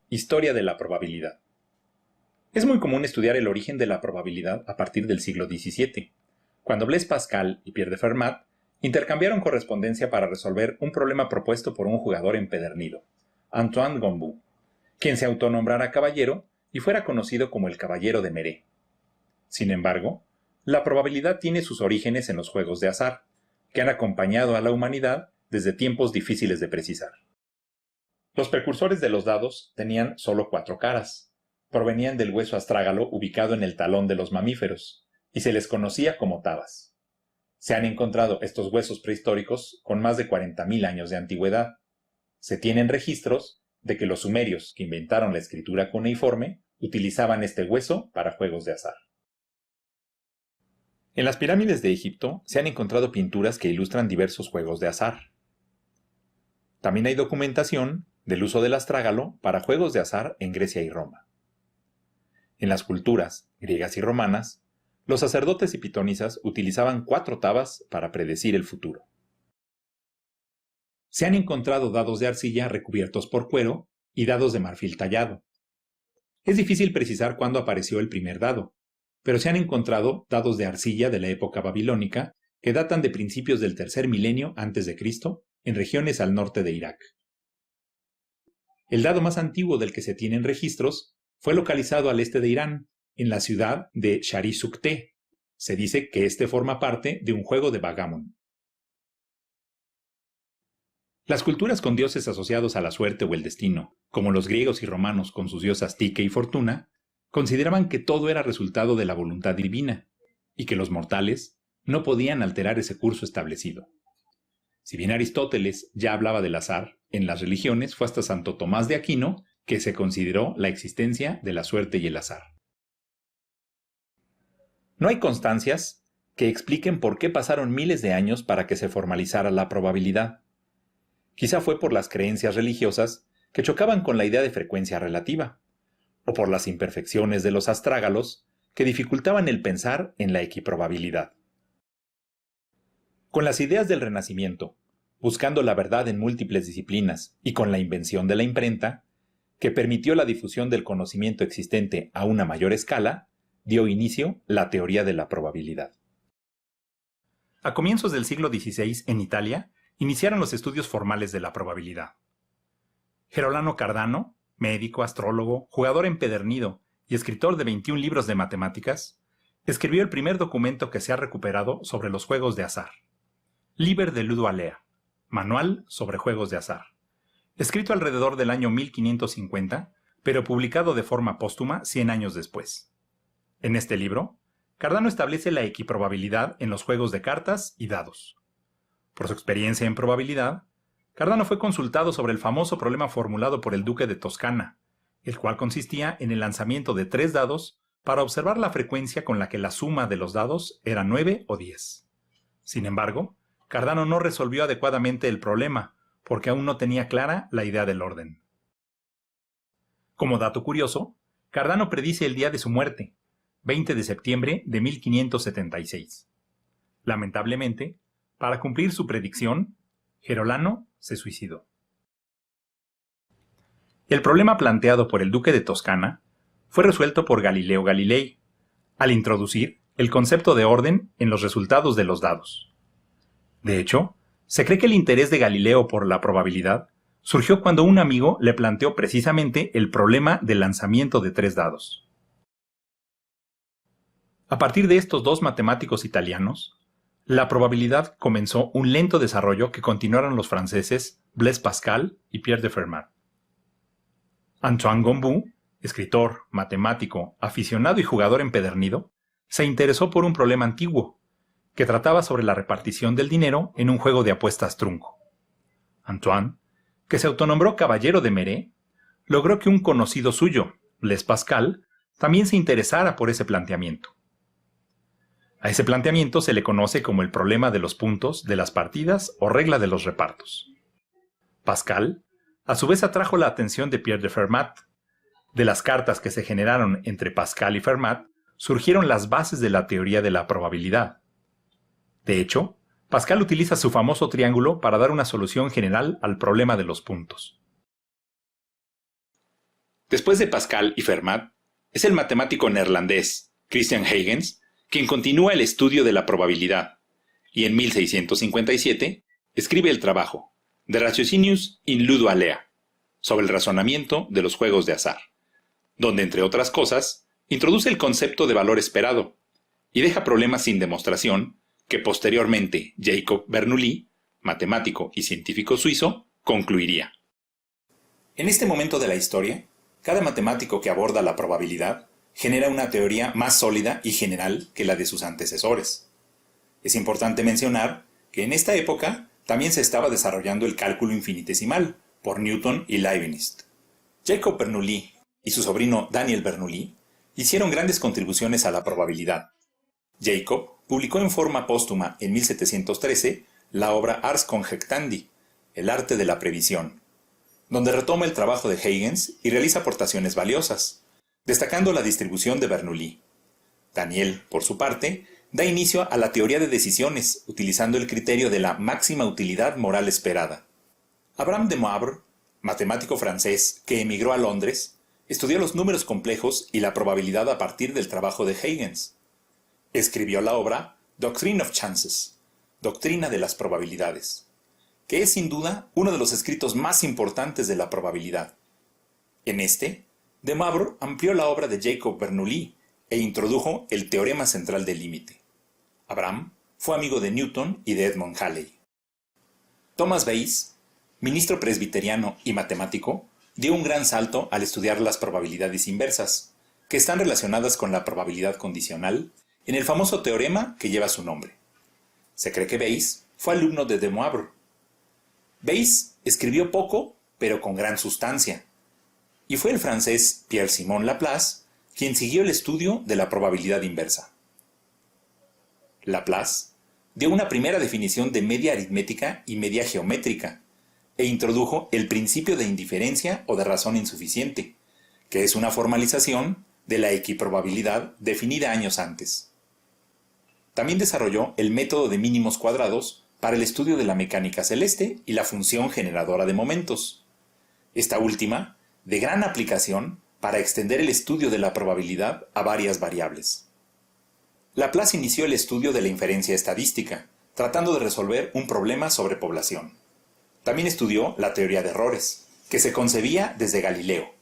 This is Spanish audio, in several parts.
Historia de la probabilidad. Es muy común estudiar el origen de la probabilidad a partir del siglo XVII, cuando Blaise Pascal y Pierre de Fermat intercambiaron correspondencia para resolver un problema propuesto por un jugador empedernido, Antoine Gombout, quien se autonombrara caballero y fuera conocido como el Caballero de Méré. Sin embargo, la probabilidad tiene sus orígenes en los juegos de azar, que han acompañado a la humanidad desde tiempos difíciles de precisar. Los precursores de los dados tenían solo 4 caras. Provenían del hueso astrágalo ubicado en el talón de los mamíferos, y se les conocía como tabas. Se han encontrado estos huesos prehistóricos con más de 40.000 años de antigüedad. Se tienen registros de que los sumerios que inventaron la escritura cuneiforme utilizaban este hueso para juegos de azar. En las pirámides de Egipto se han encontrado pinturas que ilustran diversos juegos de azar. También hay documentación del uso del astrágalo para juegos de azar en Grecia y Roma. En las culturas griegas y romanas, los sacerdotes y pitonisas utilizaban 4 tabas para predecir el futuro. Se han encontrado dados de arcilla recubiertos por cuero y dados de marfil tallado. Es difícil precisar cuándo apareció el primer dado, pero se han encontrado dados de arcilla de la época babilónica que datan de principios del tercer milenio antes de Cristo en regiones al norte de Irak. El dado más antiguo del que se tienen registros fue localizado al este de Irán, en la ciudad de Shari-Sukhte. Se dice que este forma parte de un juego de Bagamon. Las culturas con dioses asociados a la suerte o el destino, como los griegos y romanos con sus diosas Tique y Fortuna, consideraban que todo era resultado de la voluntad divina, y que los mortales no podían alterar ese curso establecido. Si bien Aristóteles ya hablaba del azar, en las religiones fue hasta Santo Tomás de Aquino que se consideró la existencia de la suerte y el azar. No hay constancias que expliquen por qué pasaron miles de años para que se formalizara la probabilidad. Quizá fue por las creencias religiosas que chocaban con la idea de frecuencia relativa, o por las imperfecciones de los astrágalos que dificultaban el pensar en la equiprobabilidad. Con las ideas del Renacimiento, buscando la verdad en múltiples disciplinas y con la invención de la imprenta, que permitió la difusión del conocimiento existente a una mayor escala, dio inicio la teoría de la probabilidad. A comienzos del siglo XVI, en Italia, iniciaron los estudios formales de la probabilidad. Gerolano Cardano, médico, astrólogo, jugador empedernido y escritor de 21 libros de matemáticas, escribió el primer documento que se ha recuperado sobre los juegos de azar. Liber de Ludo Alea, Manual sobre Juegos de Azar, escrito alrededor del año 1550, pero publicado de forma póstuma 100 años después. En este libro, Cardano establece la equiprobabilidad en los juegos de cartas y dados. Por su experiencia en probabilidad, Cardano fue consultado sobre el famoso problema formulado por el duque de Toscana, el cual consistía en el lanzamiento de 3 dados para observar la frecuencia con la que la suma de los dados era 9 o 10. Sin embargo, Cardano no resolvió adecuadamente el problema, porque aún no tenía clara la idea del orden. Como dato curioso, Cardano predice el día de su muerte, 20 de septiembre de 1576. Lamentablemente, para cumplir su predicción, Gerolano se suicidó. El problema planteado por el duque de Toscana fue resuelto por Galileo Galilei, al introducir el concepto de orden en los resultados de los dados. De hecho, se cree que el interés de Galileo por la probabilidad surgió cuando un amigo le planteó precisamente el problema del lanzamiento de 3 dados. A partir de estos 2 matemáticos italianos, la probabilidad comenzó un lento desarrollo que continuaron los franceses Blaise Pascal y Pierre de Fermat. Antoine Gombout, escritor, matemático, aficionado y jugador empedernido, se interesó por un problema antiguo, que trataba sobre la repartición del dinero en un juego de apuestas trunco. Antoine, que se autonombró Caballero de Méré, logró que un conocido suyo, Blaise Pascal, también se interesara por ese planteamiento. A ese planteamiento se le conoce como el problema de los puntos de las partidas o regla de los repartos. Pascal, a su vez, atrajo la atención de Pierre de Fermat. De las cartas que se generaron entre Pascal y Fermat, surgieron las bases de la teoría de la probabilidad. De hecho, Pascal utiliza su famoso triángulo para dar una solución general al problema de los puntos. Después de Pascal y Fermat, es el matemático neerlandés Christian Huygens quien continúa el estudio de la probabilidad, y en 1657 escribe el trabajo De Ratiocinius in Ludo Alea, sobre el razonamiento de los juegos de azar, donde, entre otras cosas, introduce el concepto de valor esperado, y deja problemas sin demostración que posteriormente Jacob Bernoulli, matemático y científico suizo, concluiría. En este momento de la historia, cada matemático que aborda la probabilidad genera una teoría más sólida y general que la de sus antecesores. Es importante mencionar que en esta época también se estaba desarrollando el cálculo infinitesimal por Newton y Leibniz. Jacob Bernoulli y su sobrino Daniel Bernoulli hicieron grandes contribuciones a la probabilidad. Jacob publicó en forma póstuma en 1713 la obra Ars Conjectandi, el arte de la previsión, donde retoma el trabajo de Huygens y realiza aportaciones valiosas, destacando la distribución de Bernoulli. Daniel, por su parte, da inicio a la teoría de decisiones, utilizando el criterio de la máxima utilidad moral esperada. Abraham de Moivre, matemático francés que emigró a Londres, estudió los números complejos y la probabilidad a partir del trabajo de Huygens. Escribió la obra Doctrine of Chances, Doctrina de las Probabilidades, que es sin duda uno de los escritos más importantes de la probabilidad. En este, de Moivre amplió la obra de Jacob Bernoulli e introdujo el teorema central del límite. Abraham fue amigo de Newton y de Edmund Halley. Thomas Bayes, ministro presbiteriano y matemático, dio un gran salto al estudiar las probabilidades inversas, que están relacionadas con la probabilidad condicional, en el famoso teorema que lleva su nombre. Se cree que Bayes fue alumno de Moivre. Bayes escribió poco, pero con gran sustancia, y fue el francés Pierre-Simon Laplace quien siguió el estudio de la probabilidad inversa. Laplace dio una primera definición de media aritmética y media geométrica, e introdujo el principio de indiferencia o de razón insuficiente, que es una formalización de la equiprobabilidad definida años antes. También desarrolló el método de mínimos cuadrados para el estudio de la mecánica celeste y la función generadora de momentos. Esta última, de gran aplicación para extender el estudio de la probabilidad a varias variables. Laplace inició el estudio de la inferencia estadística, tratando de resolver un problema sobre población. También estudió la teoría de errores, que se concebía desde Galileo,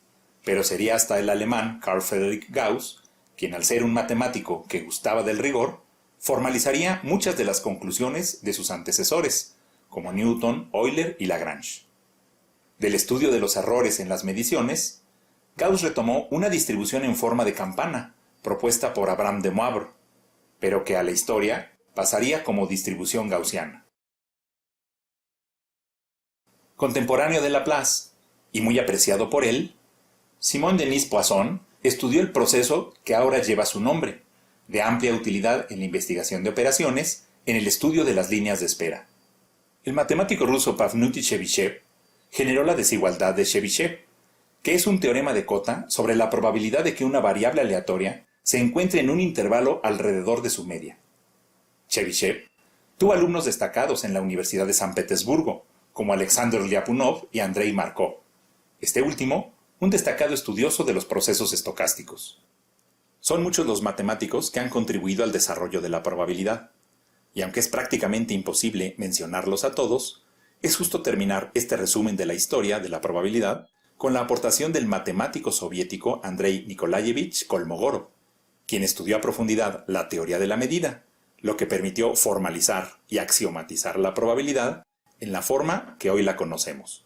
pero sería hasta el alemán Carl Friedrich Gauss, quien al ser un matemático que gustaba del rigor, formalizaría muchas de las conclusiones de sus antecesores, como Newton, Euler y Lagrange. Del estudio de los errores en las mediciones, Gauss retomó una distribución en forma de campana, propuesta por Abraham de Moivre, pero que a la historia pasaría como distribución gaussiana. Contemporáneo de Laplace, y muy apreciado por él, Simon-Denis Poisson estudió el proceso que ahora lleva su nombre, de amplia utilidad en la investigación de operaciones, en el estudio de las líneas de espera. El matemático ruso Pafnuty Chebyshev generó la desigualdad de Chebyshev, que es un teorema de cota sobre la probabilidad de que una variable aleatoria se encuentre en un intervalo alrededor de su media. Chebyshev tuvo alumnos destacados en la Universidad de San Petersburgo, como Alexander Lyapunov y Andrei Markov. Este último, un destacado estudioso de los procesos estocásticos. Son muchos los matemáticos que han contribuido al desarrollo de la probabilidad, y aunque es prácticamente imposible mencionarlos a todos, es justo terminar este resumen de la historia de la probabilidad con la aportación del matemático soviético Andrei Nikolayevich Kolmogorov, quien estudió a profundidad la teoría de la medida, lo que permitió formalizar y axiomatizar la probabilidad en la forma que hoy la conocemos.